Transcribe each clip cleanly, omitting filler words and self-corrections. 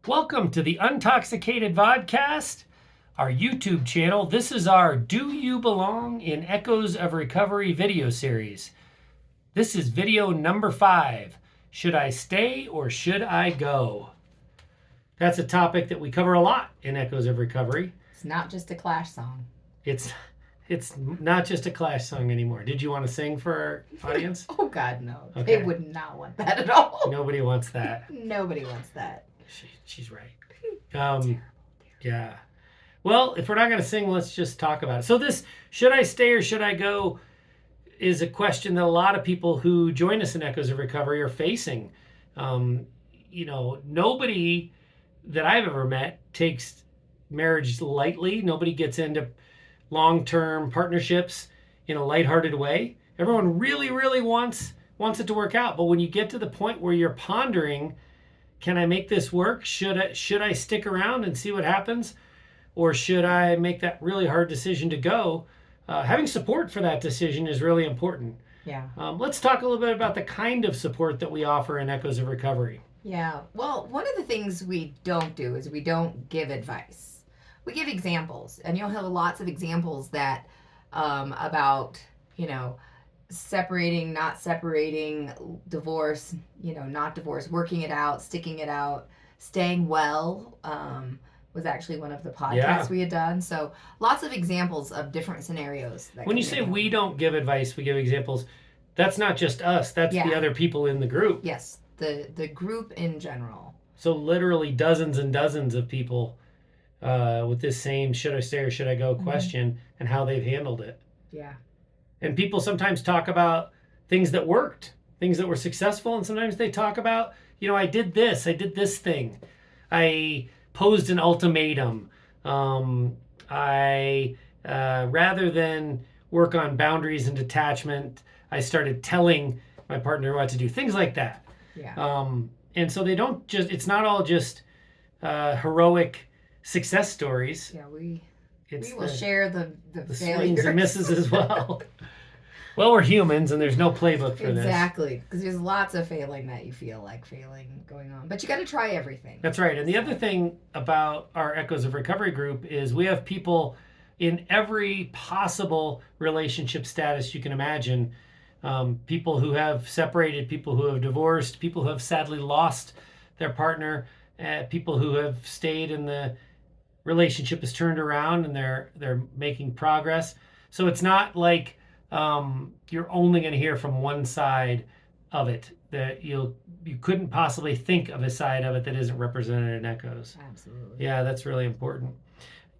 Welcome to the Untoxicated Vodcast, our YouTube channel. This is our Do You Belong in Echoes of Recovery video series. This is video number 5. Should I stay or should I go? That's a topic that we cover a lot in Echoes of Recovery. It's not just a Clash song. It's not just a Clash song anymore. Did you want to sing for our audience? Oh, God, no. Okay. They would not want that at all. Nobody wants that. Nobody wants that. She's right. Yeah. Well, if we're not going to sing, let's just talk about it. So this, should I stay or should I go, is a question that a lot of people who join us in Echoes of Recovery are facing. Nobody that I've ever met takes marriage lightly. Nobody gets into long-term partnerships in a lighthearted way. Everyone really, really wants it to work out. But when you get to the point where you're pondering, can I make this work? Should I stick around and see what happens? Or should I make that really hard decision to go? Having support for that decision is really important. Yeah. Let's talk a little bit about the kind of support that we offer in Echoes of Recovery. Yeah. Well, one of the things we don't do is we don't give advice. We give examples, and you'll have lots of examples that about, separating, not separating, divorce, not divorce, working it out, sticking it out, staying well, was actually one of the podcasts we had done. So lots of examples of different scenarios. When you say we don't give advice, we give examples, that's not just us, that's the other people in the group. Yes, the group in general. So literally dozens and dozens of people with this same should I stay or should I go question and how they've handled it. Yeah. And people sometimes talk about things that worked, things that were successful, and sometimes they talk about, I did this thing. I posed an ultimatum. I rather than work on boundaries and detachment, I started telling my partner what to do, things like that. Yeah. And so they don't just, it's not all just heroic success stories. Yeah, we will share the swings and misses as well. Well, we're humans, and there's no playbook for this. Exactly, because there's lots of failing that you feel like failing going on. But you got to try everything. That's right. And the other thing about our Echoes of Recovery group is we have people in every possible relationship status you can imagine. People who have separated, people who have divorced, people who have sadly lost their partner, people who have stayed and the relationship is turned around and they're making progress. So it's not like you're only going to hear from one side of it. That you couldn't possibly think of a side of it that isn't represented in Echoes. Absolutely. Yeah, that's really important.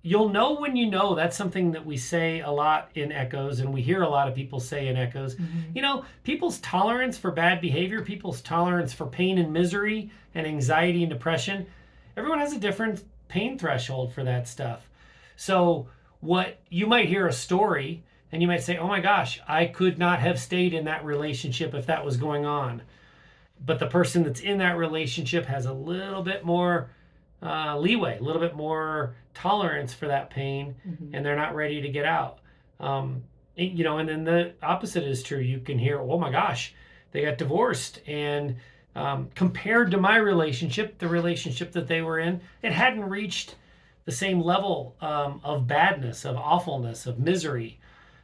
You'll know when you know. That's something that we say a lot in Echoes, and we hear a lot of people say in Echoes. Mm-hmm. People's tolerance for bad behavior, people's tolerance for pain and misery and anxiety and depression, everyone has a different pain threshold for that stuff. So what you might hear a story and you might say, oh my gosh, I could not have stayed in that relationship if that was going on. But the person that's in that relationship has a little bit more leeway, a little bit more tolerance for that pain, and they're not ready to get out. And then the opposite is true. You can hear, oh my gosh, they got divorced, and compared to my relationship, the relationship that they were in, it hadn't reached the same level of badness, of awfulness, of misery.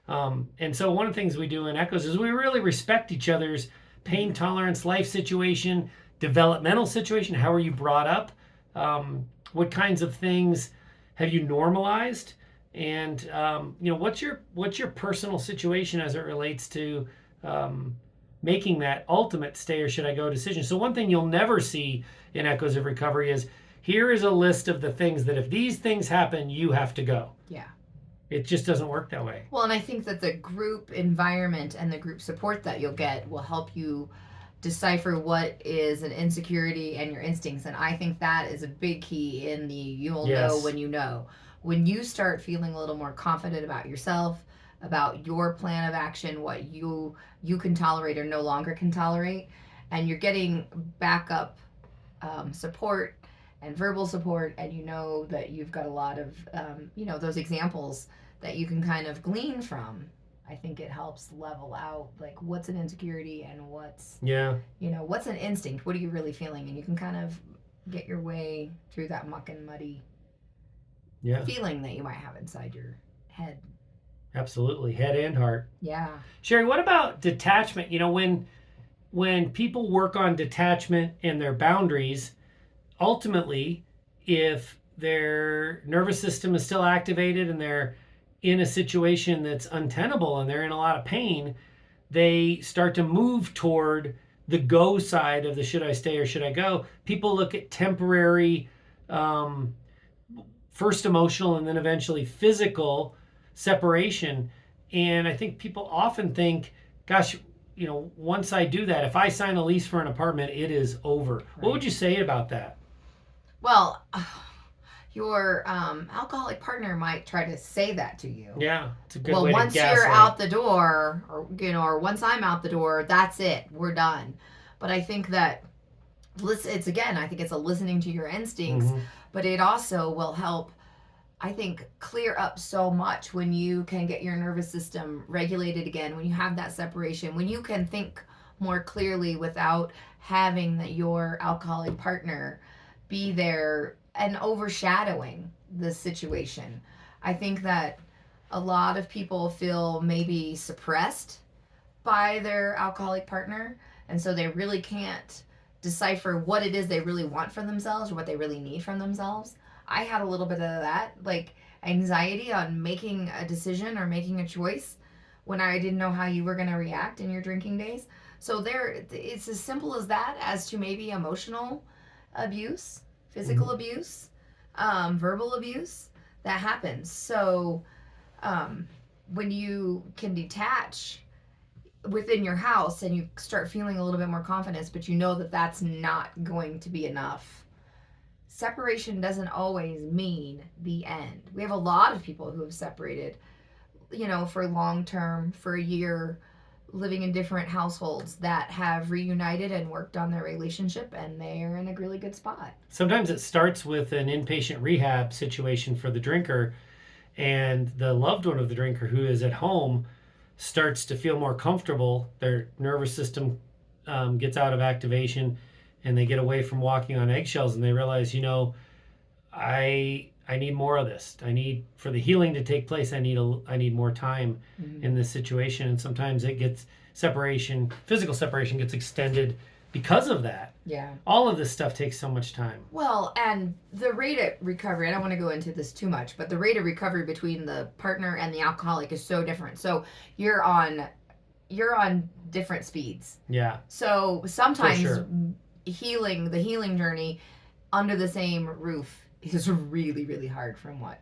And so one of the things we do in Echoes is we really respect each other's pain tolerance, life situation, developmental situation. How are you brought up? What kinds of things have you normalized? And what's your personal situation as it relates to making that ultimate stay or should I go decision? So one thing you'll never see in Echoes of Recovery is here is a list of the things that if these things happen, you have to go. Yeah. It just doesn't work that way. Well, and I think that the group environment and the group support that you'll get will help you decipher what is an insecurity and your instincts. And I think that is a big key in the you'll know when you know. When you start feeling a little more confident about yourself, about your plan of action, what you can tolerate or no longer can tolerate, and you're getting backup support and verbal support, and you know that you've got a lot of, those examples that you can kind of glean from, I think it helps level out, like, what's an insecurity and what's an instinct? What are you really feeling? And you can kind of get your way through that muck and muddy feeling that you might have inside your head. Absolutely, head and heart. Yeah. Sherry, what about detachment? You know, when people work on detachment and their boundaries, ultimately, if their nervous system is still activated and they're in a situation that's untenable and they're in a lot of pain, they start to move toward the go side of the should I stay or should I go. People look at temporary, first emotional and then eventually physical separation. And I think people often think, gosh, you know, once I do that, if I sign a lease for an apartment, it is over. Right. What would you say about that? Well, your alcoholic partner might try to say that to you. Yeah, it's a good way to once you're out the door, or or once I'm out the door, that's it. We're done. But I think that it's I think it's a listening to your instincts, but it also will help, I think, clear up so much when you can get your nervous system regulated again, when you have that separation, when you can think more clearly without having your alcoholic partner be there and overshadowing the situation. I think that a lot of people feel maybe suppressed by their alcoholic partner, and so they really can't decipher what it is they really want from themselves or what they really need from themselves. I had a little bit of that, like anxiety on making a decision or making a choice when I didn't know how you were going to react in your drinking days. So it's as simple as that, as to maybe emotional abuse, physical abuse, verbal abuse that happens. So when you can detach within your house and you start feeling a little bit more confidence, but you know that that's not going to be enough. Separation doesn't always mean the end. We have a lot of people who have separated, for long term, for a year, living in different households that have reunited and worked on their relationship, and they're in a really good spot. Sometimes it starts with an inpatient rehab situation for the drinker, and the loved one of the drinker who is at home starts to feel more comfortable. Their nervous system gets out of activation, and they get away from walking on eggshells, and they realize, I need more of this. For the healing to take place, I need more time in this situation. And sometimes physical separation gets extended because of that. Yeah. All of this stuff takes so much time. Well, and the rate of recovery, I don't want to go into this too much, but the rate of recovery between the partner and the alcoholic is so different. So you're on different speeds. Yeah. So sometimes the healing journey under the same roof is really, really hard, from what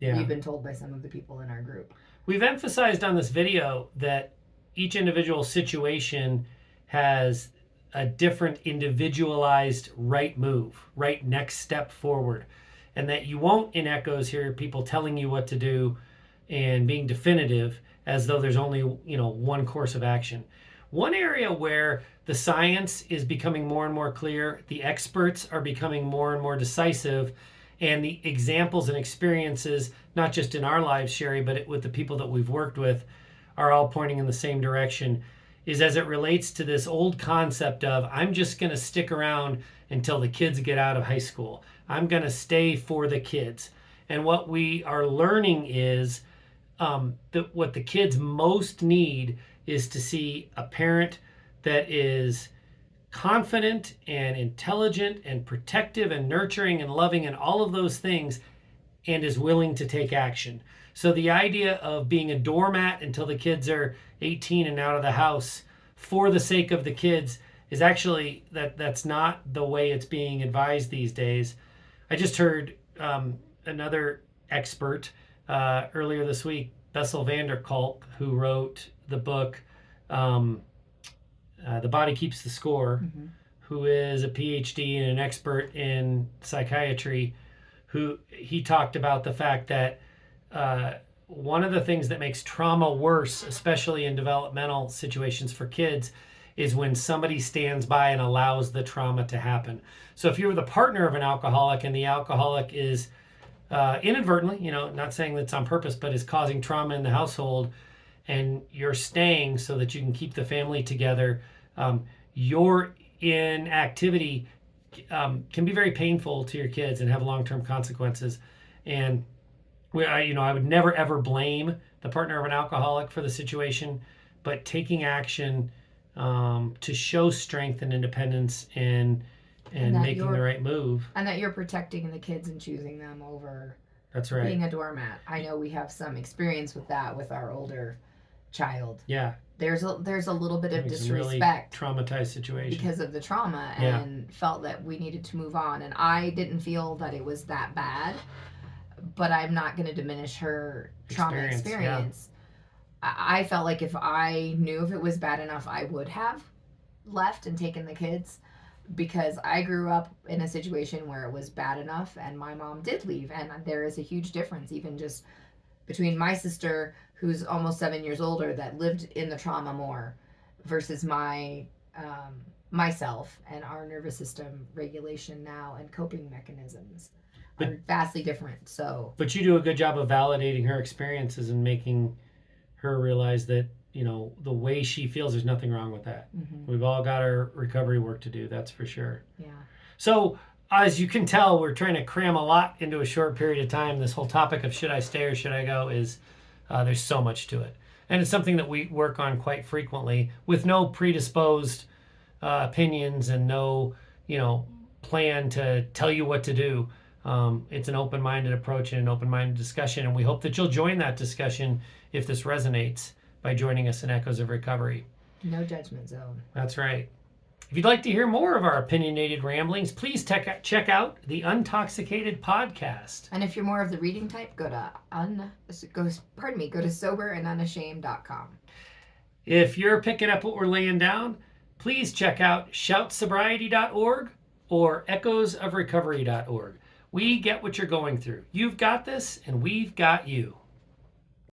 we've been told by some of the people in our group. We've emphasized on this video that each individual situation has a different individualized right move, right next step forward. And that you won't, in Echoes, hear people telling you what to do and being definitive as though there's only, one course of action. One area where the science is becoming more and more clear, the experts are becoming more and more decisive, and the examples and experiences, not just in our lives, Sherry, but with the people that we've worked with, are all pointing in the same direction, is as it relates to this old concept of, I'm just going to stick around until the kids get out of high school. I'm going to stay for the kids. And what we are learning is that what the kids most need is to see a parent that is confident and intelligent and protective and nurturing and loving and all of those things, and is willing to take action. So the idea of being a doormat until the kids are 18 and out of the house for the sake of the kids is actually, that's not the way it's being advised these days. I just heard another expert earlier this week, Bessel van der Kolk, who wrote the book The Body Keeps the Score, who is a PhD and an expert in psychiatry, he talked about the fact that one of the things that makes trauma worse, especially in developmental situations for kids, is when somebody stands by and allows the trauma to happen. So if you're the partner of an alcoholic and the alcoholic is inadvertently, not saying that's on purpose, but is causing trauma in the household, and you're staying so that you can keep the family together, your inactivity can be very painful to your kids and have long-term consequences. And I would never ever blame the partner of an alcoholic for the situation, but taking action to show strength and independence and making the right move. And that you're protecting the kids and choosing them over That's right. being a doormat. I know we have some experience with that with our older child. Yeah. There's a little bit of Really disrespect traumatized situation because of the trauma, and felt that we needed to move on. And I didn't feel that it was that bad, but I'm not going to diminish her trauma experience. Yeah. I felt like if I knew if it was bad enough, I would have left and taken the kids, because I grew up in a situation where it was bad enough and my mom did leave. And there is a huge difference, even just between my sister, who's almost 7 years older, that lived in the trauma more, versus myself and our nervous system regulation now and coping mechanisms are vastly different. So, but you do a good job of validating her experiences and making her realize that, the way she feels, there's nothing wrong with that. Mm-hmm. We've all got our recovery work to do, that's for sure. Yeah. So, as you can tell, we're trying to cram a lot into a short period of time. This whole topic of should I stay or should I go is, there's so much to it. And it's something that we work on quite frequently with no predisposed opinions and no, plan to tell you what to do. It's an open-minded approach and an open-minded discussion, and we hope that you'll join that discussion if this resonates by joining us in Echoes of Recovery. No judgment zone. That's right. If you'd like to hear more of our opinionated ramblings, please check out the Untoxicated podcast. And if you're more of the reading type, go to soberandunashamed.com. If you're picking up what we're laying down, please check out shoutsobriety.org or echoesofrecovery.org. We get what you're going through. You've got this, and we've got you.